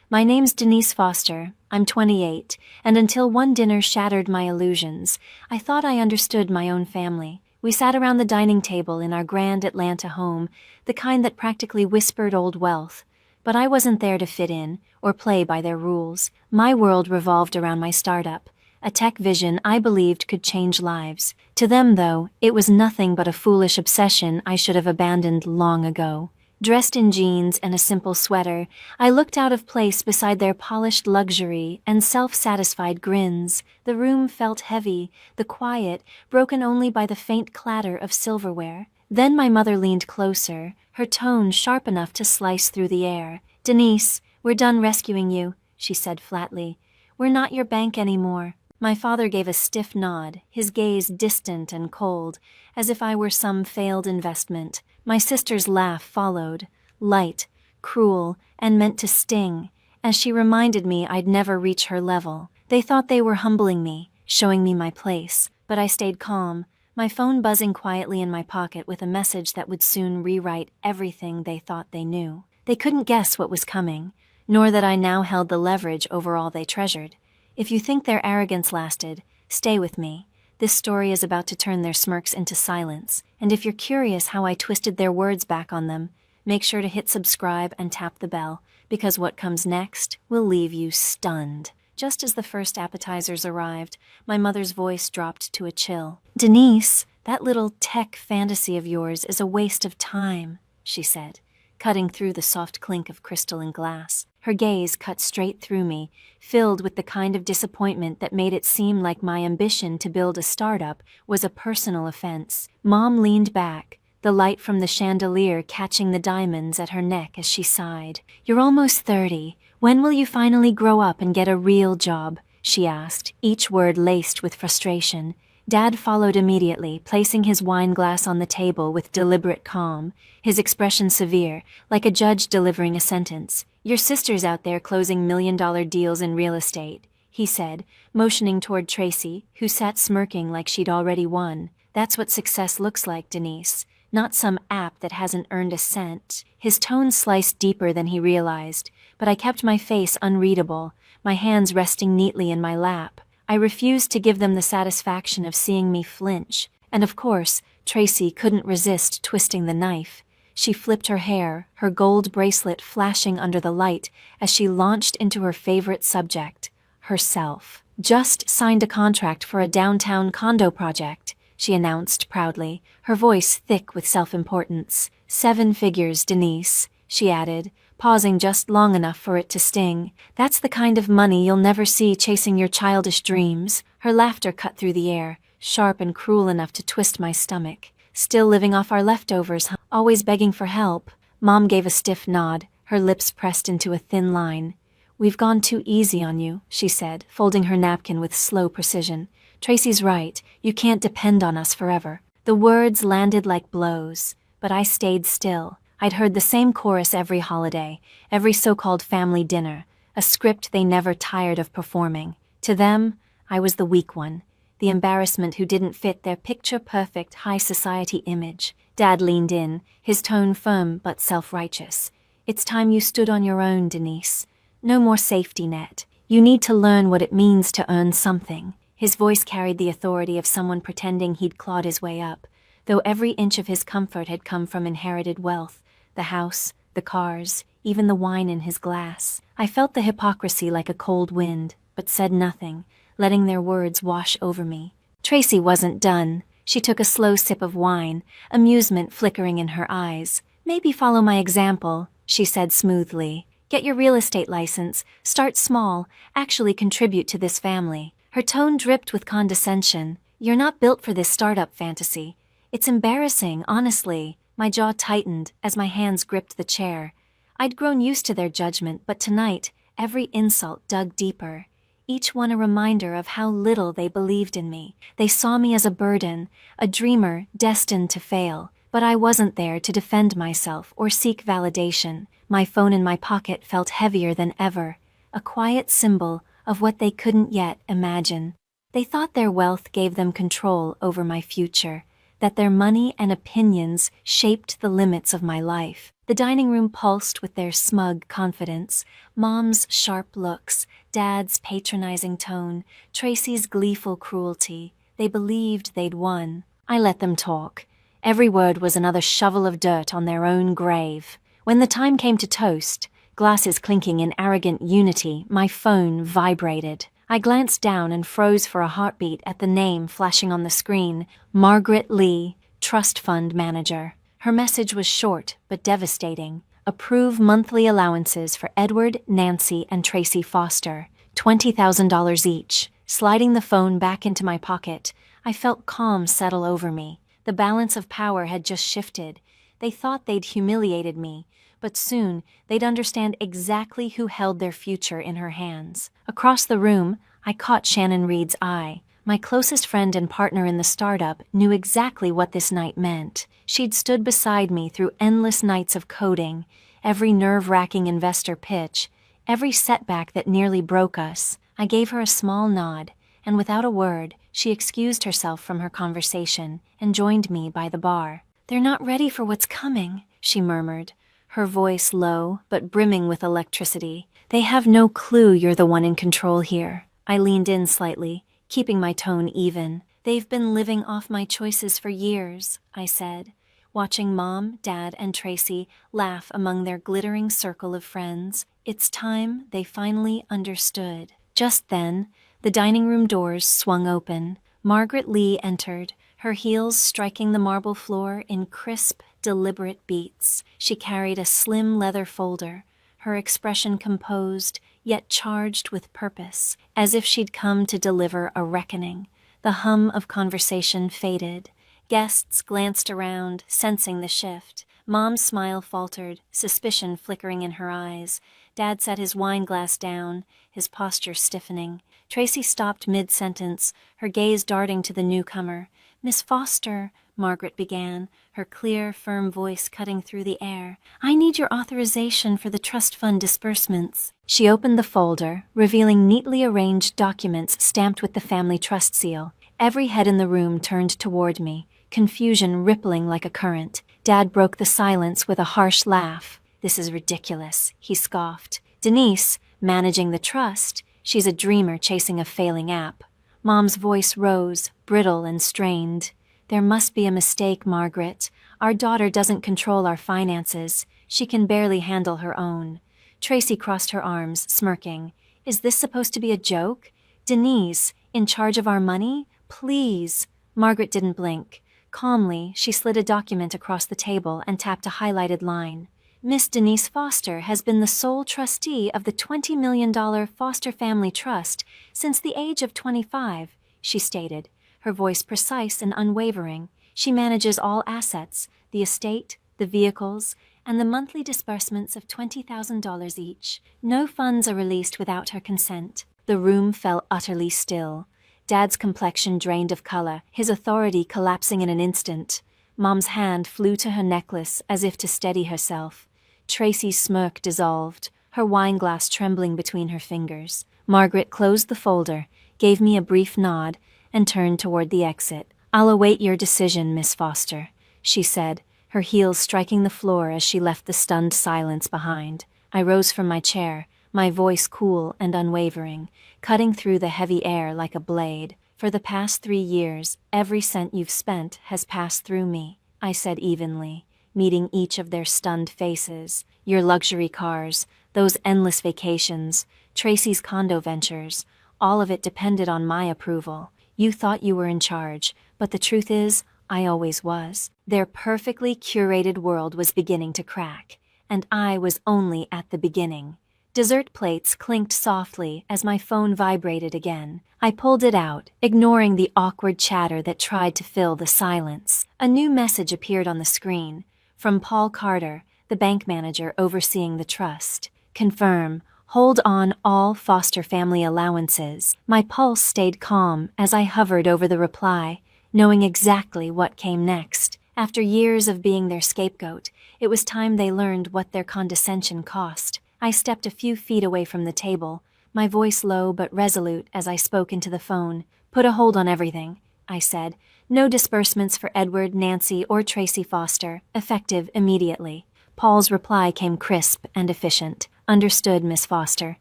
My name's Denise Foster, I'm 28, and until one dinner shattered my illusions, I thought I understood my own family. We sat around the dining table in our grand Atlanta home, the kind that practically whispered old wealth. But I wasn't there to fit in, or play by their rules. My world revolved around my startup, a tech vision I believed could change lives. To them, though, it was nothing but a foolish obsession I should have abandoned long ago. Dressed in jeans and a simple sweater, I looked out of place beside their polished luxury and self-satisfied grins. The room felt heavy, the quiet, broken only by the faint clatter of silverware. Then my mother leaned closer, her tone sharp enough to slice through the air. "Denise, we're done rescuing you," she said flatly. "We're not your bank anymore." My father gave a stiff nod, his gaze distant and cold, as if I were some failed investment. My sister's laugh followed, light, cruel, and meant to sting, as she reminded me I'd never reach her level. They thought they were humbling me, showing me my place, but I stayed calm, my phone buzzing quietly in my pocket with a message that would soon rewrite everything they thought they knew. They couldn't guess what was coming, nor that I now held the leverage over all they treasured. If you think their arrogance lasted, stay with me. This story is about to turn their smirks into silence, and if you're curious how I twisted their words back on them, make sure to hit subscribe and tap the bell, because what comes next will leave you stunned. Just as the first appetizers arrived, my mother's voice dropped to a chill. "Denise, that little tech fantasy of yours is a waste of time," she said, cutting through the soft clink of crystal and glass. Her gaze cut straight through me, filled with the kind of disappointment that made it seem like my ambition to build a startup was a personal offense. Mom leaned back, the light from the chandelier catching the diamonds at her neck as she sighed. "You're almost 30. When will you finally grow up and get a real job?" she asked, each word laced with frustration. Dad followed immediately, placing his wine glass on the table with deliberate calm, his expression severe, like a judge delivering a sentence. "Your sister's out there closing million-dollar deals in real estate," he said, motioning toward Tracy, who sat smirking like she'd already won. "That's what success looks like, Denise, not some app that hasn't earned a cent." His tone sliced deeper than he realized, but I kept my face unreadable, my hands resting neatly in my lap. I refused to give them the satisfaction of seeing me flinch, and of course, Tracy couldn't resist twisting the knife. She flipped her hair, her gold bracelet flashing under the light as she launched into her favorite subject, herself. "Just signed a contract for a downtown condo project," she announced proudly, her voice thick with self-importance. "7 figures, Denise," she added, pausing just long enough for it to sting. "That's the kind of money you'll never see chasing your childish dreams." Her laughter cut through the air, sharp and cruel enough to twist my stomach. "Still living off our leftovers, huh? Always begging for help?" Mom gave a stiff nod, her lips pressed into a thin line. "We've gone too easy on you," she said, folding her napkin with slow precision. "Tracy's right, you can't depend on us forever." The words landed like blows, but I stayed still. I'd heard the same chorus every holiday, every so-called family dinner, a script they never tired of performing. To them, I was the weak one, the embarrassment who didn't fit their picture-perfect high society image. Dad leaned in, his tone firm but self-righteous. "It's time you stood on your own, Denise. No more safety net. You need to learn what it means to earn something." His voice carried the authority of someone pretending he'd clawed his way up, though every inch of his comfort had come from inherited wealth. The house, the cars, even the wine in his glass. I felt the hypocrisy like a cold wind, but said nothing, letting their words wash over me. Tracy wasn't done. She took a slow sip of wine, amusement flickering in her eyes. "Maybe follow my example," she said smoothly. "Get your real estate license, start small, actually contribute to this family." Her tone dripped with condescension. "You're not built for this startup fantasy. It's embarrassing, honestly." My jaw tightened as my hands gripped the chair. I'd grown used to their judgment, but tonight, every insult dug deeper. Each one a reminder of how little they believed in me. They saw me as a burden, a dreamer destined to fail. But I wasn't there to defend myself or seek validation. My phone in my pocket felt heavier than ever, a quiet symbol of what they couldn't yet imagine. They thought their wealth gave them control over my future, that their money and opinions shaped the limits of my life. The dining room pulsed with their smug confidence, Mom's sharp looks, Dad's patronizing tone, Tracy's gleeful cruelty. They believed they'd won. I let them talk. Every word was another shovel of dirt on their own grave. When the time came to toast, glasses clinking in arrogant unity, my phone vibrated. I glanced down and froze for a heartbeat at the name flashing on the screen, Margaret Lee, Trust Fund Manager. Her message was short but devastating. Approve monthly allowances for Edward, Nancy, and Tracy Foster, $20,000 each. Sliding the phone back into my pocket, I felt calm settle over me. The balance of power had just shifted. They thought they'd humiliated me, but soon they'd understand exactly who held their future in her hands. Across the room, I caught Shannon Reed's eye. My closest friend and partner in the startup knew exactly what this night meant. She'd stood beside me through endless nights of coding, every nerve-wracking investor pitch, every setback that nearly broke us. I gave her a small nod, and without a word, she excused herself from her conversation and joined me by the bar. "They're not ready for what's coming," she murmured, her voice low but brimming with electricity. "They have no clue you're the one in control here." I leaned in slightly, keeping my tone even. "They've been living off my choices for years," I said, watching Mom, Dad, and Tracy laugh among their glittering circle of friends. It's time they finally understood. Just then, the dining room doors swung open. Margaret Lee entered, her heels striking the marble floor in crisp, deliberate beats. She carried a slim leather folder, her expression composed, yet charged with purpose, as if she'd come to deliver a reckoning. The hum of conversation faded. Guests glanced around, sensing the shift. Mom's smile faltered, suspicion flickering in her eyes. Dad set his wine glass down, his posture stiffening. Tracy stopped mid-sentence, her gaze darting to the newcomer. "Miss Foster," Margaret began, her clear, firm voice cutting through the air, "I need your authorization for the trust fund disbursements." She opened the folder, revealing neatly arranged documents stamped with the family trust seal. Every head in the room turned toward me, confusion rippling like a current. Dad broke the silence with a harsh laugh. "This is ridiculous," he scoffed. "Denise, managing the trust, she's a dreamer chasing a failing app." Mom's voice rose, brittle and strained. "There must be a mistake, Margaret. Our daughter doesn't control our finances. She can barely handle her own." Tracy crossed her arms, smirking. "Is this supposed to be a joke? Denise, in charge of our money? Please." Margaret didn't blink. Calmly, she slid a document across the table and tapped a highlighted line. "Miss Denise Foster has been the sole trustee of the $20 million Foster Family Trust since the age of 25, she stated, her voice precise and unwavering. "She manages all assets, the estate, the vehicles, and the monthly disbursements of $20,000 each. No funds are released without her consent." The room fell utterly still. Dad's complexion drained of color, his authority collapsing in an instant. Mom's hand flew to her necklace as if to steady herself. Tracy's smirk dissolved, her wineglass trembling between her fingers. Margaret closed the folder, gave me a brief nod, and turned toward the exit. "I'll await your decision, Miss Foster," she said, her heels striking the floor as she left the stunned silence behind. I rose from my chair, my voice cool and unwavering, cutting through the heavy air like a blade. "For the past 3 years, every cent you've spent has passed through me," I said evenly, meeting each of their stunned faces. "Your luxury cars, those endless vacations, Tracy's condo ventures, all of it depended on my approval. You thought you were in charge, but the truth is, I always was." Their perfectly curated world was beginning to crack, and I was only at the beginning. Dessert plates clinked softly as my phone vibrated again. I pulled it out, ignoring the awkward chatter that tried to fill the silence. A new message appeared on the screen, from Paul Carter, the bank manager overseeing the trust. "Confirm. Hold on all foster family allowances." My pulse stayed calm as I hovered over the reply, knowing exactly what came next. After years of being their scapegoat, it was time they learned what their condescension cost. I stepped a few feet away from the table, my voice low but resolute as I spoke into the phone. "Put a hold on everything," I said. "No disbursements for Edward, Nancy, or Tracy Foster, effective immediately. Paul's reply came crisp and efficient. Understood, Miss Foster.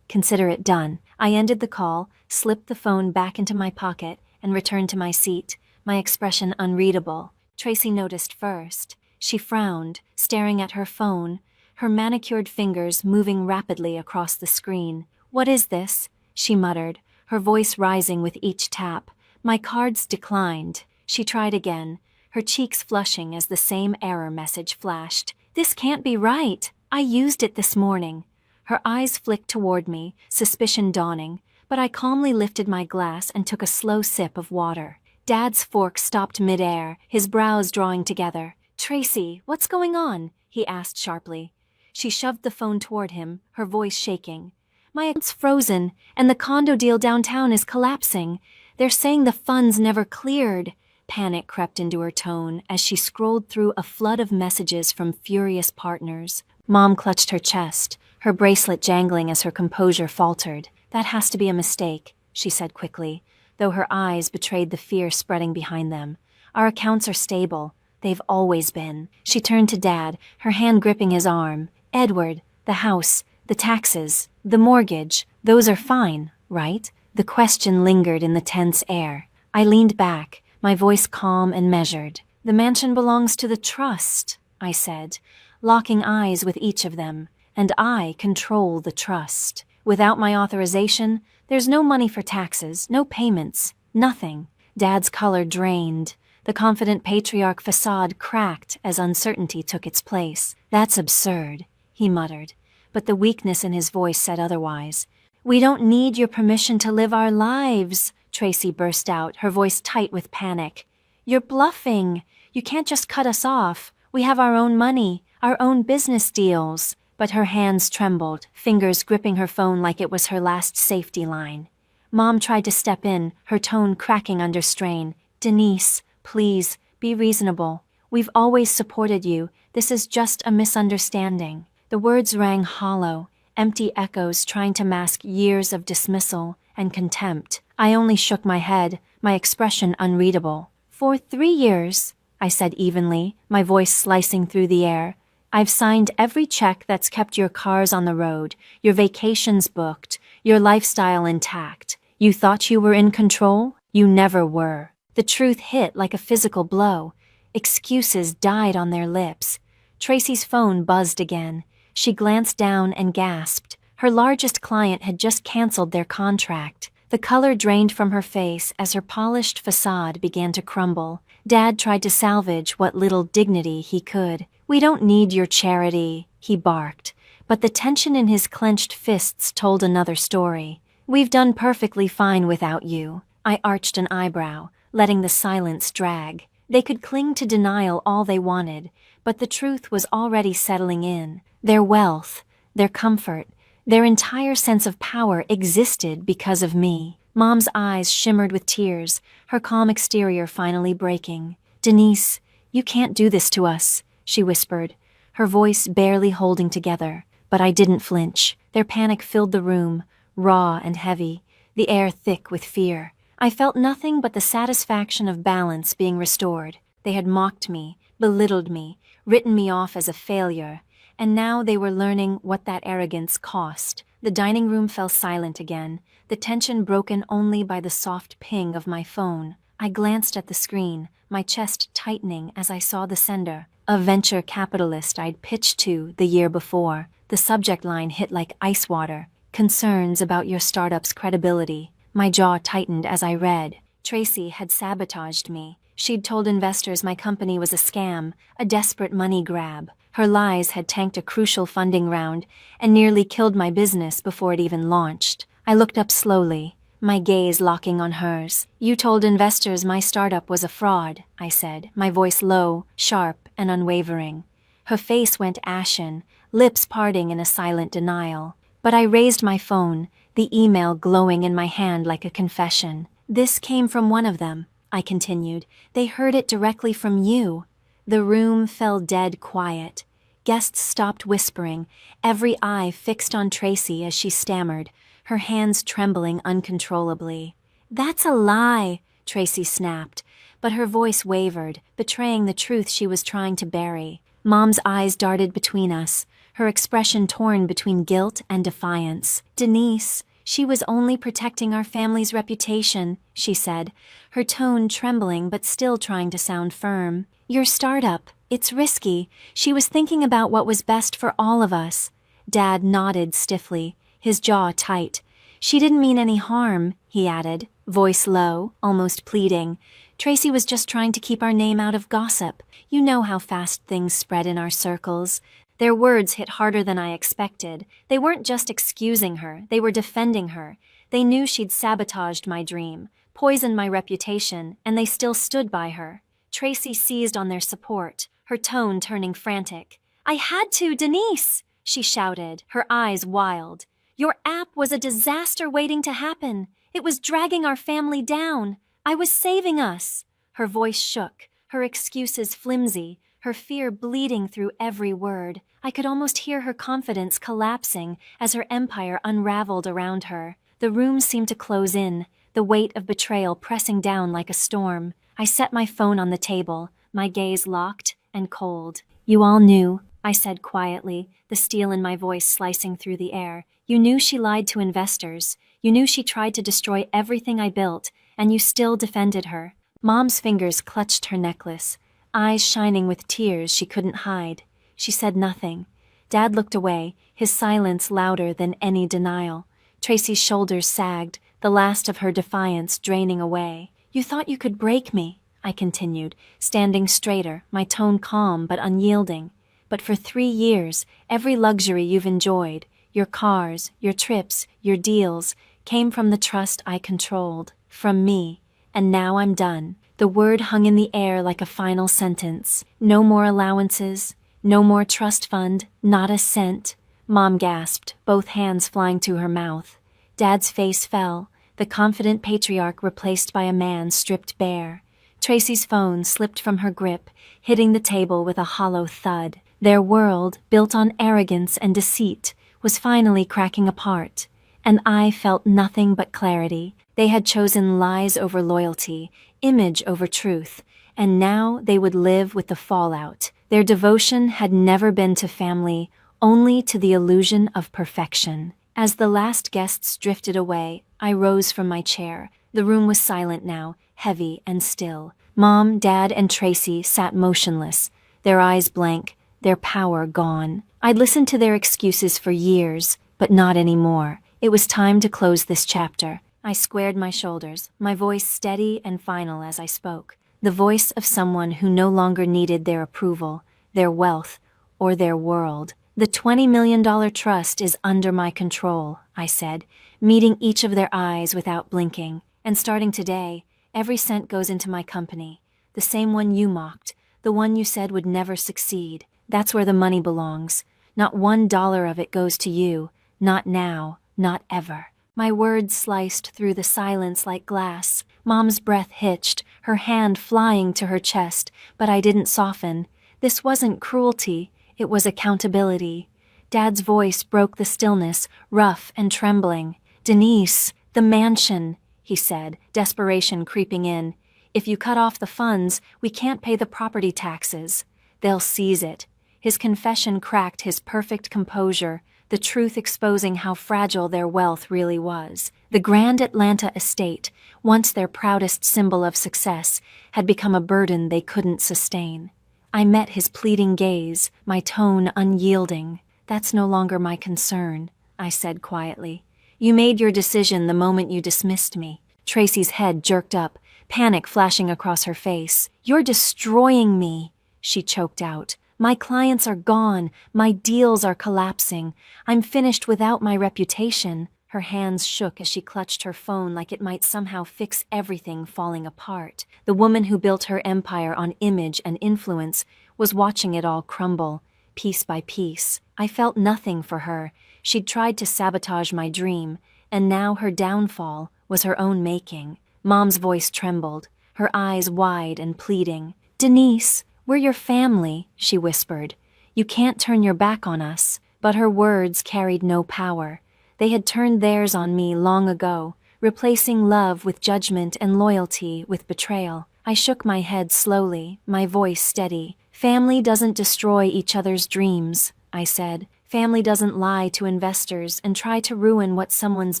Consider it done. I ended the call, slipped the phone back into my pocket, and returned to my seat, my expression unreadable. Tracy noticed first. She frowned, staring at her phone, her manicured fingers moving rapidly across the screen. "What is this?" she muttered, her voice rising with each tap. My cards declined. She tried again, her cheeks flushing as the same error message flashed. "This can't be right. I used it this morning." Her eyes flicked toward me, suspicion dawning, but I calmly lifted my glass and took a slow sip of water. Dad's fork stopped midair, his brows drawing together. "Tracy, what's going on?" he asked sharply. She shoved the phone toward him, her voice shaking. "My account's frozen, and the condo deal downtown is collapsing. They're saying the funds never cleared." Panic crept into her tone as she scrolled through a flood of messages from furious partners. Mom clutched her chest, her bracelet jangling as her composure faltered. "That has to be a mistake," she said quickly, though her eyes betrayed the fear spreading behind them. "Our accounts are stable. They've always been." She turned to Dad, her hand gripping his arm. "Edward, the house, the taxes, the mortgage, those are fine, right?" The question lingered in the tense air. I leaned back, my voice calm and measured. "The mansion belongs to the trust," I said, locking eyes with each of them, "and I control the trust. Without my authorization, there's no money for taxes, no payments, nothing." Dad's color drained. The confident patriarch facade cracked as uncertainty took its place. "That's absurd," he muttered, but the weakness in his voice said otherwise. "We don't need your permission to live our lives," Tracy burst out, her voice tight with panic. "You're bluffing. You can't just cut us off. We have our own money, our own business deals." But her hands trembled, fingers gripping her phone like it was her last safety line. Mom tried to step in, her tone cracking under strain. "Denise, please, be reasonable. We've always supported you. This is just a misunderstanding." The words rang hollow, empty echoes trying to mask years of dismissal and contempt. I only shook my head, my expression unreadable. "For 3 years," I said evenly, my voice slicing through the air, "I've signed every check that's kept your cars on the road, your vacations booked, your lifestyle intact. You thought you were in control? You never were." The truth hit like a physical blow. Excuses died on their lips. Tracy's phone buzzed again. She glanced down and gasped. Her largest client had just canceled their contract. The color drained from her face as her polished facade began to crumble. Dad tried to salvage what little dignity he could. "We don't need your charity," he barked, but the tension in his clenched fists told another story. "We've done perfectly fine without you." I arched an eyebrow, letting the silence drag. They could cling to denial all they wanted, but the truth was already settling in. Their wealth, their comfort, their entire sense of power existed because of me. Mom's eyes shimmered with tears, her calm exterior finally breaking. "Denise, you can't do this to us," she whispered, her voice barely holding together. But I didn't flinch. Their panic filled the room, raw and heavy, the air thick with fear. I felt nothing but the satisfaction of balance being restored. They had mocked me, belittled me, written me off as a failure, and now they were learning what that arrogance cost. The dining room fell silent again, the tension broken only by the soft ping of my phone. I glanced at the screen, my chest tightening as I saw the sender, a venture capitalist I'd pitched to the year before. The subject line hit like ice water. "Concerns about your startup's credibility." My jaw tightened as I read. Tracy had sabotaged me. She'd told investors my company was a scam, a desperate money grab. Her lies had tanked a crucial funding round and nearly killed my business before it even launched. I looked up slowly, my gaze locking on hers. "You told investors my startup was a fraud," I said, my voice low, sharp, and unwavering. Her face went ashen, lips parting in a silent denial. But I raised my phone, the email glowing in my hand like a confession. "This came from one of them," I continued. "They heard it directly from you." The room fell dead quiet. Guests stopped whispering, every eye fixed on Tracy as she stammered, her hands trembling uncontrollably. "That's a lie," Tracy snapped, but her voice wavered, betraying the truth she was trying to bury. Mom's eyes darted between us, her expression torn between guilt and defiance. "Denise, she was only protecting our family's reputation," she said, her tone trembling but still trying to sound firm. "Your startup, it's risky. She was thinking about what was best for all of us." Dad nodded stiffly, his jaw tight. "She didn't mean any harm," he added, voice low, almost pleading. "Tracy was just trying to keep our name out of gossip. You know how fast things spread in our circles." Their words hit harder than I expected. They weren't just excusing her, they were defending her. They knew she'd sabotaged my dream, poisoned my reputation, and they still stood by her. Tracy seized on their support, her tone turning frantic. "I had to, Denise!" she shouted, her eyes wild. "Your app was a disaster waiting to happen. It was dragging our family down. I was saving us." Her voice shook, her excuses flimsy, her fear bleeding through every word. I could almost hear her confidence collapsing as her empire unraveled around her. The room seemed to close in, the weight of betrayal pressing down like a storm. I set my phone on the table, my gaze locked and cold. "You all knew," I said quietly, the steel in my voice slicing through the air. "You knew she lied to investors. You knew she tried to destroy everything I built, and you still defended her." Mom's fingers clutched her necklace, eyes shining with tears she couldn't hide. She said nothing. Dad looked away, his silence louder than any denial. Tracy's shoulders sagged, the last of her defiance draining away. "You thought you could break me," I continued, standing straighter, my tone calm but unyielding. "But for 3 years, every luxury you've enjoyed, your cars, your trips, your deals, came from the trust I controlled, from me. And now I'm done." The word hung in the air like a final sentence. No more allowances, no more trust fund, not a cent. Mom gasped, both hands flying to her mouth. Dad's face fell, the confident patriarch replaced by a man stripped bare. Tracy's phone slipped from her grip, hitting the table with a hollow thud. Their world, built on arrogance and deceit, was finally cracking apart. And I felt nothing but clarity. They had chosen lies over loyalty, image over truth, and now they would live with the fallout. Their devotion had never been to family, only to the illusion of perfection. As the last guests drifted away, I rose from my chair. The room was silent now, heavy and still. Mom, Dad, and Tracy sat motionless, their eyes blank, their power gone. I'd listened to their excuses for years, but not anymore. It was time to close this chapter. I squared my shoulders, my voice steady and final as I spoke. The voice of someone who no longer needed their approval, their wealth, or their world. "The $20 million trust is under my control," I said, meeting each of their eyes without blinking. "And starting today, every cent goes into my company. The same one you mocked, the one you said would never succeed. That's where the money belongs. Not $1 of it goes to you. Not now, not ever." My words sliced through the silence like glass. Mom's breath hitched, her hand flying to her chest, but I didn't soften. This wasn't cruelty, it was accountability. Dad's voice broke the stillness, rough and trembling. "Denise, the mansion," he said, desperation creeping in. "If you cut off the funds, we can't pay the property taxes. They'll seize it." His confession cracked his perfect composure, the truth exposing how fragile their wealth really was. The grand Atlanta estate, once their proudest symbol of success, had become a burden they couldn't sustain. I met his pleading gaze, my tone unyielding. "That's no longer my concern," I said quietly. "You made your decision the moment you dismissed me." Tracy's head jerked up, panic flashing across her face. "You're destroying me," she choked out. "My clients are gone, my deals are collapsing. I'm finished without my reputation." Her hands shook as she clutched her phone like it might somehow fix everything falling apart. The woman who built her empire on image and influence was watching it all crumble, piece by piece. I felt nothing for her. She'd tried to sabotage my dream, and now her downfall was her own making. Mom's voice trembled, her eyes wide and pleading. "Denise, we're your family," she whispered. "You can't turn your back on us." But her words carried no power. They had turned theirs on me long ago, replacing love with judgment and loyalty with betrayal. I shook my head slowly, my voice steady. Family doesn't destroy each other's dreams, I said. Family doesn't lie to investors and try to ruin what someone's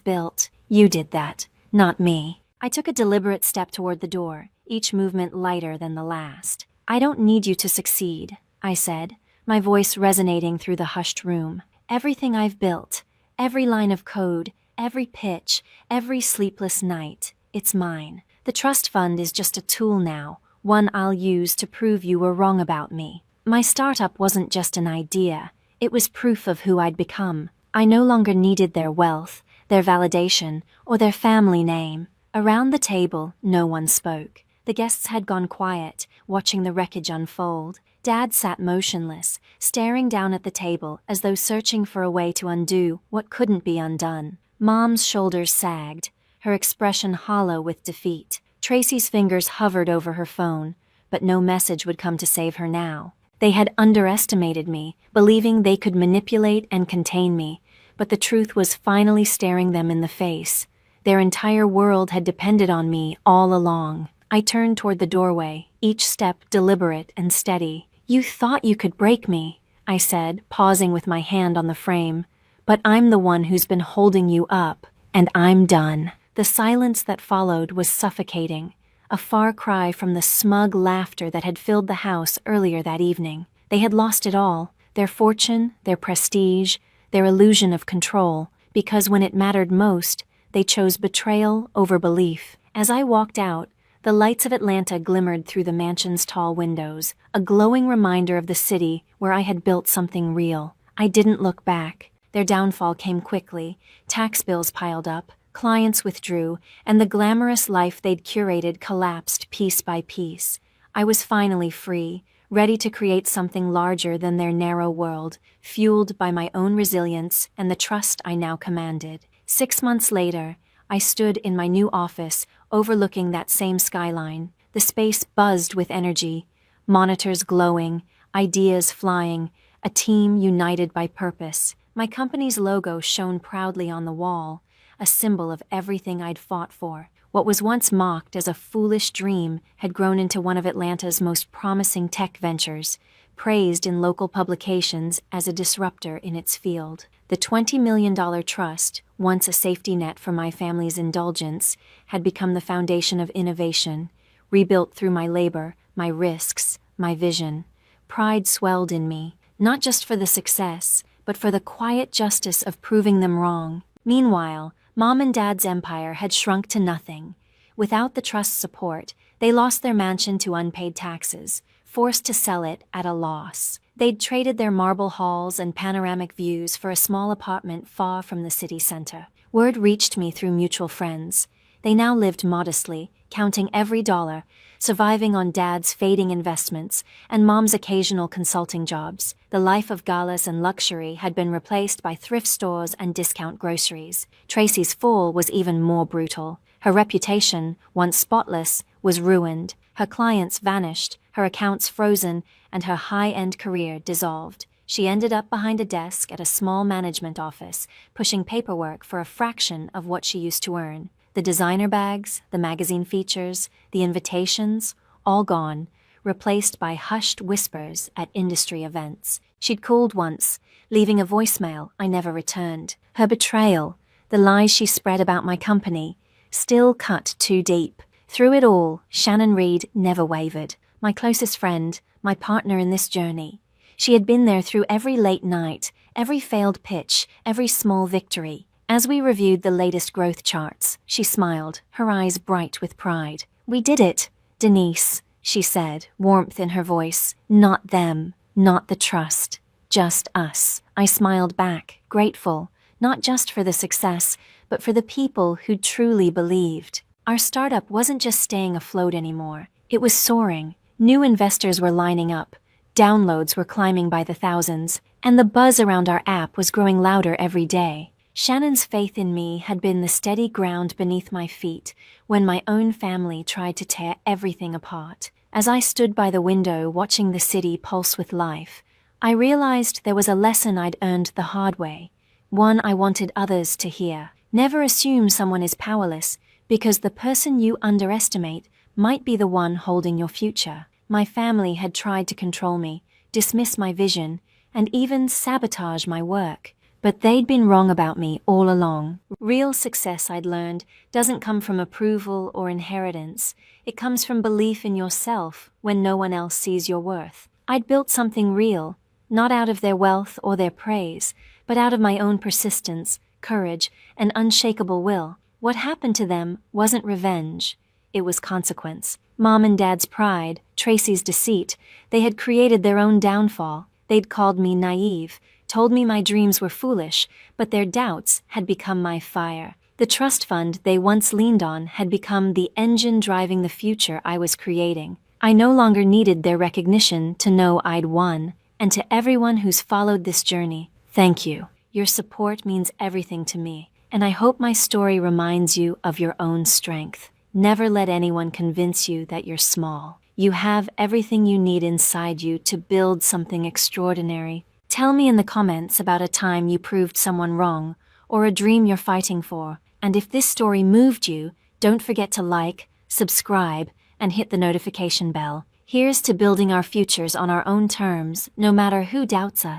built. You did that, not me. I took a deliberate step toward the door, each movement lighter than the last. I don't need you to succeed, I said, my voice resonating through the hushed room. Everything I've built, every line of code, every pitch, every sleepless night, it's mine. The trust fund is just a tool now, one I'll use to prove you were wrong about me. My startup wasn't just an idea. It was proof of who I'd become. I no longer needed their wealth, their validation, or their family name. Around the table, no one spoke. The guests had gone quiet, watching the wreckage unfold. Dad sat motionless, staring down at the table as though searching for a way to undo what couldn't be undone. Mom's shoulders sagged, her expression hollow with defeat. Tracy's fingers hovered over her phone, but no message would come to save her now. They had underestimated me, believing they could manipulate and contain me, but the truth was finally staring them in the face. Their entire world had depended on me all along. I turned toward the doorway, each step deliberate and steady. You thought you could break me, I said, pausing with my hand on the frame. But I'm the one who's been holding you up, and I'm done. The silence that followed was suffocating, a far cry from the smug laughter that had filled the house earlier that evening. They had lost it all, their fortune, their prestige, their illusion of control, because when it mattered most, they chose betrayal over belief. As I walked out, the lights of Atlanta glimmered through the mansion's tall windows, a glowing reminder of the city where I had built something real. I didn't look back. Their downfall came quickly. Tax bills piled up, clients withdrew, and the glamorous life they'd curated collapsed piece by piece. I was finally free, ready to create something larger than their narrow world, fueled by my own resilience and the trust I now commanded. 6 months later, I stood in my new office, overlooking that same skyline. The space buzzed with energy, monitors glowing, ideas flying, a team united by purpose. My company's logo shone proudly on the wall, a symbol of everything I'd fought for. What was once mocked as a foolish dream had grown into one of Atlanta's most promising tech ventures, praised in local publications as a disruptor in its field. The $20 million trust, once a safety net for my family's indulgence, had become the foundation of innovation, rebuilt through my labor, my risks, my vision. Pride swelled in me, not just for the success, but for the quiet justice of proving them wrong. Meanwhile, Mom and Dad's empire had shrunk to nothing. Without the trust's support, they lost their mansion to unpaid taxes, forced to sell it at a loss. They'd traded their marble halls and panoramic views for a small apartment far from the city center. Word reached me through mutual friends. They now lived modestly, counting every dollar, surviving on Dad's fading investments and Mom's occasional consulting jobs. The life of galas and luxury had been replaced by thrift stores and discount groceries. Tracy's fall was even more brutal. Her reputation, once spotless, was ruined. Her clients vanished, her accounts frozen, and her high-end career dissolved. She ended up behind a desk at a small management office, pushing paperwork for a fraction of what she used to earn. The designer bags, the magazine features, the invitations, all gone, replaced by hushed whispers at industry events. She'd called once, leaving a voicemail I never returned. Her betrayal, the lies she spread about my company, still cut too deep. Through it all, Shannon Reed never wavered. My closest friend, my partner in this journey. She had been there through every late night, every failed pitch, every small victory. As we reviewed the latest growth charts, she smiled, her eyes bright with pride. "We did it, Denise," she said, warmth in her voice. "Not them, not the trust, just us." I smiled back, grateful, not just for the success, but for the people who truly believed. Our startup wasn't just staying afloat anymore. It was soaring. New investors were lining up. Downloads were climbing by the thousands, and the buzz around our app was growing louder every day. Shannon's faith in me had been the steady ground beneath my feet when my own family tried to tear everything apart. As I stood by the window watching the city pulse with life, I realized there was a lesson I'd earned the hard way, one I wanted others to hear. Never assume someone is powerless, because the person you underestimate might be the one holding your future. My family had tried to control me, dismiss my vision, and even sabotage my work. But they'd been wrong about me all along. Real success, I'd learned, doesn't come from approval or inheritance. It comes from belief in yourself when no one else sees your worth. I'd built something real, not out of their wealth or their praise, but out of my own persistence, courage, and unshakable will. What happened to them wasn't revenge. It was consequence. Mom and Dad's pride, Tracy's deceit, they had created their own downfall. They'd called me naive, told me my dreams were foolish, but their doubts had become my fire. The trust fund they once leaned on had become the engine driving the future I was creating. I no longer needed their recognition to know I'd won. And to everyone who's followed this journey, thank you. Your support means everything to me, and I hope my story reminds you of your own strength. Never let anyone convince you that you're small. You have everything you need inside you to build something extraordinary. Tell me in the comments about a time you proved someone wrong, or a dream you're fighting for. And if this story moved you, don't forget to like, subscribe, and hit the notification bell. Here's to building our futures on our own terms, no matter who doubts us.